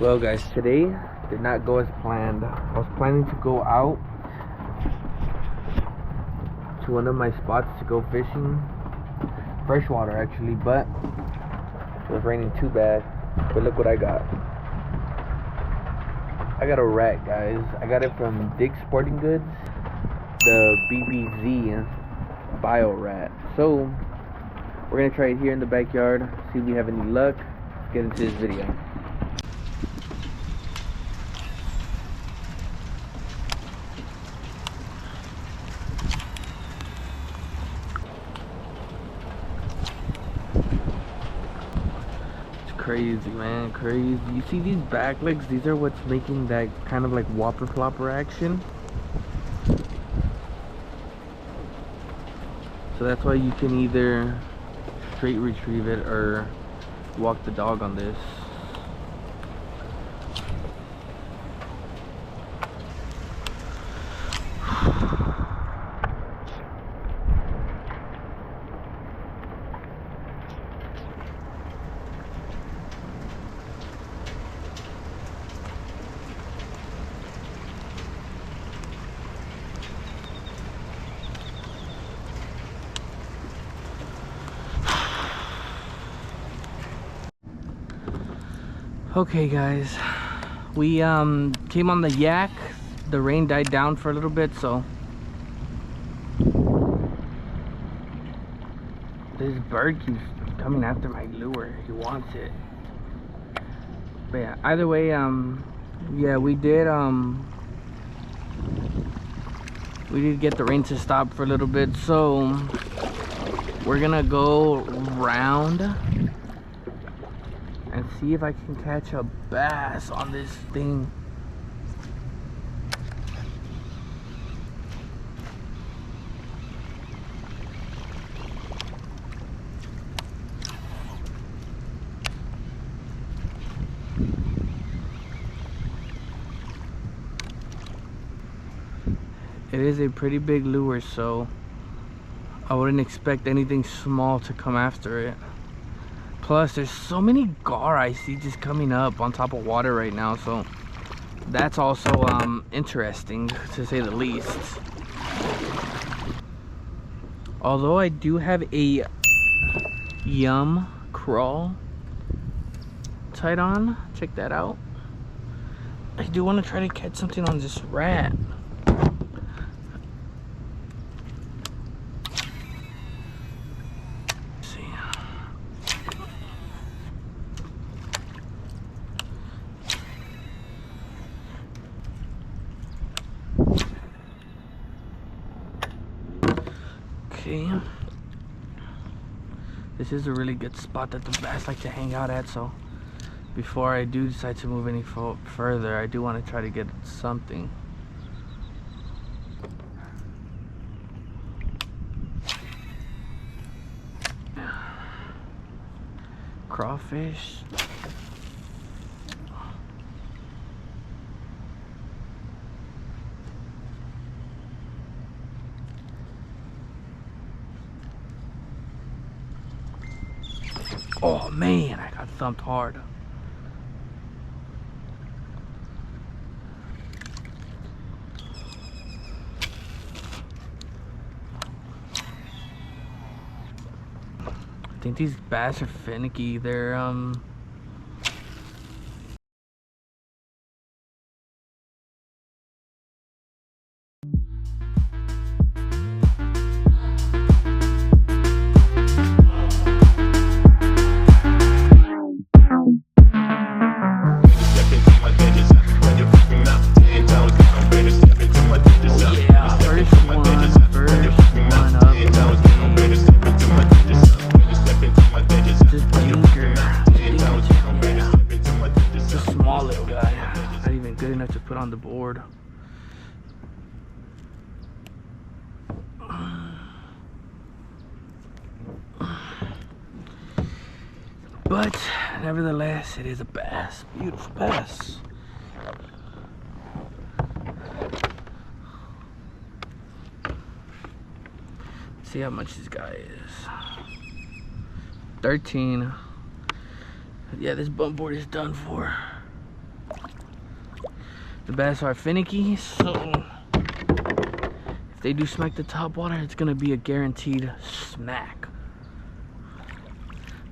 Well guys, today did not go as planned. I was planning to go out to one of my spots to go fishing, freshwater actually, but it was raining too bad. But look what I got. I got a rat, guys. I got it from Dick's Sporting Goods, the BBZ Bio Rat. So we're gonna try it here in the backyard, see if we have any luck. Let's get into this video. Crazy, man, crazy. You see these back legs? These are what's making that kind of like whopper flopper action. So that's why you can either straight retrieve it or walk the dog on this. Okay guys, we came on the yak. The rain died down for a little bit, so this bird keeps coming after my lure. He wants it. But yeah, either way, yeah, we did get the rain to stop for a little bit, so we're gonna go round and see if I can catch a bass on this thing. It is a pretty big lure, so I wouldn't expect anything small to come after it. Plus, there's so many gar I see just coming up on top of water right now, so that's also interesting, to say the least. Although I do have a Yum crawl tied on, check that out. I do want to try to catch something on this rat. Okay, this is a really good spot that the bass like to hang out at, so before I do decide to move any further, I do want to try to get something. Crawfish. Oh man, I got thumped hard. I think these bass are finicky. They're to put on the board. But nevertheless, it is a bass. Beautiful bass. Let's see how much this guy is. 13. Yeah, this bum board is done for. The bass are finicky, so if they do smack the top water, it's gonna be a guaranteed smack.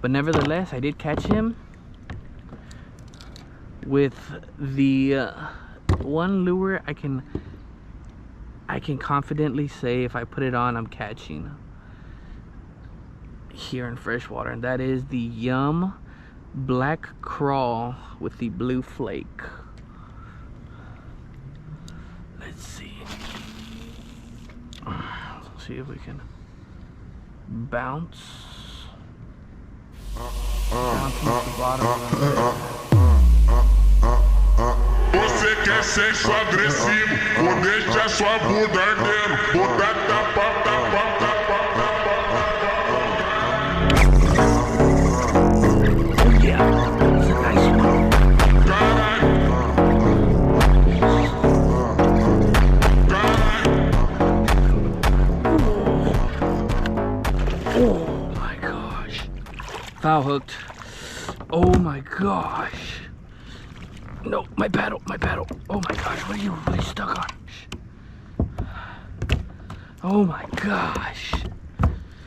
But nevertheless, I did catch him with the one lure I can confidently say if I put it on, I'm catching here in freshwater, and that is the Yum Black Crawl with the blue flake. Let's see. Let's see if we can bounce down towards the bottom of the Você quer sexo agressivo, ou deixa sua bunda ardendo, bunda tapa, tapa, tapa, Oh yeah, that's a nice one. Oh my gosh. Foul hooked. Oh my gosh. No, my paddle, my paddle. Oh my gosh, what are you really stuck on? Oh my gosh.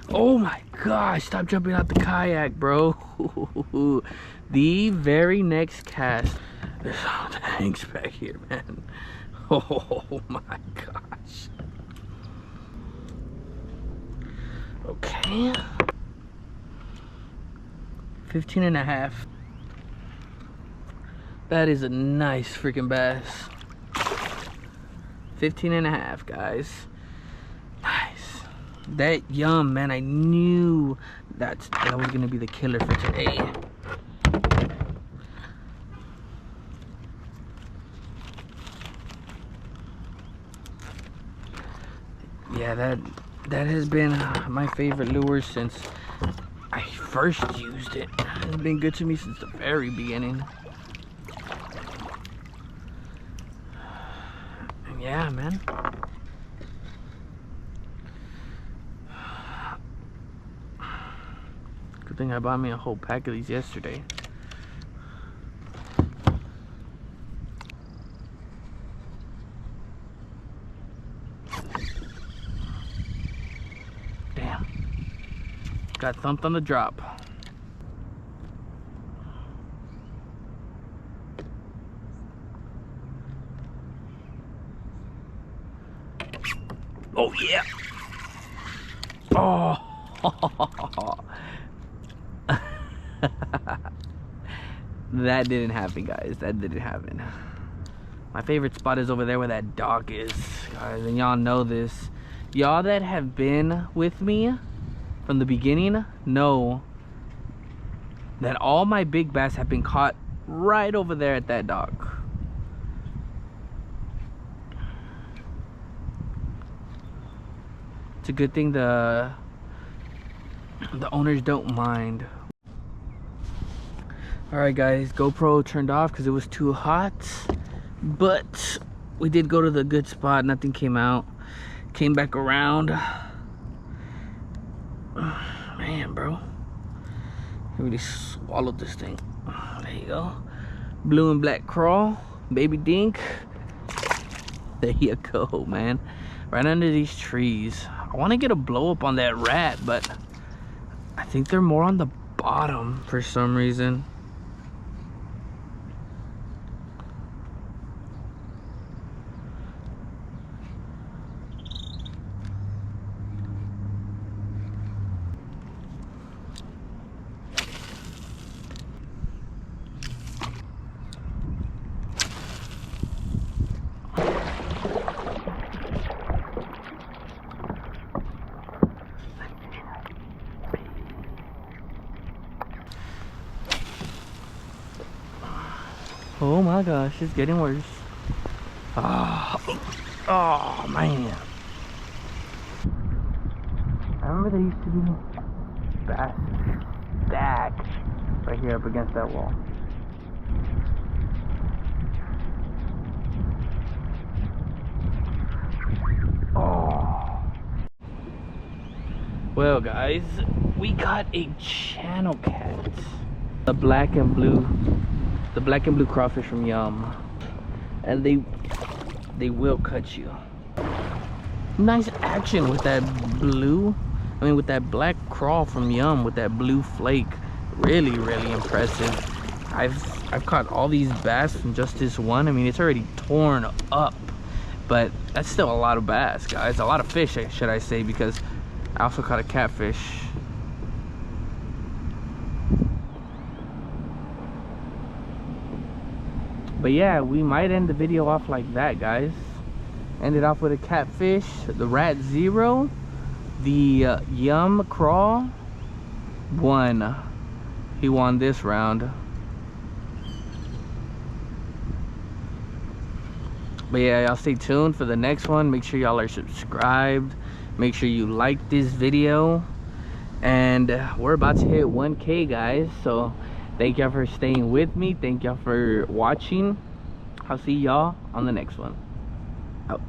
Oh my gosh, stop jumping out the kayak, bro. The very next cast. There's all the tanks back here, man. Oh my gosh. Okay. 15 and a half. That is a nice freaking bass. 15 and a half, guys. Nice. That Yum, man, I knew that was gonna be the killer for today. Yeah, that has been my favorite lure since I first used it. It's been good to me since the very beginning. Yeah, man. Good thing I bought me a whole pack of these yesterday. Damn. Got thumped on the drop. Oh yeah. Oh. That didn't happen, guys. That didn't happen. My favorite spot is over there where that dock is, guys, and y'all know this. Y'all that have been with me from the beginning know that all my big bass have been caught right over there at that dock. It's a good thing the owners don't mind. Alright guys, GoPro turned off because it was too hot, but we did go to the good spot. Nothing came out. Came back around. Man, bro, I really swallowed this thing. There you go. Blue and black crawl, baby dink. There you go, man. Right under these trees. I want to get a blow up on that rat, but I think they're more on the bottom for some reason. Oh my gosh, it's getting worse. Oh man. I remember there used to be bass stacks right here up against that wall. Oh. Well guys, we got a channel cat. The black and blue crawfish from Yum. and they will cut you. Nice action with that blue, I mean with that black crawl from Yum with that blue flake. Really impressive. I've caught all these bass from just this one. I mean, it's already torn up, but that's still a lot of bass, guys. A lot of fish, should I say, because I also caught a catfish. But yeah, we might end the video off like that, guys. Ended off with a catfish, the Rat Zero, the Yum Crawl won. He won this round. But yeah, y'all stay tuned for the next one. Make sure y'all are subscribed. Make sure you like this video. And we're about to hit 1K, guys. So thank y'all for staying with me. Thank y'all for watching. I'll see y'all on the next one. Out.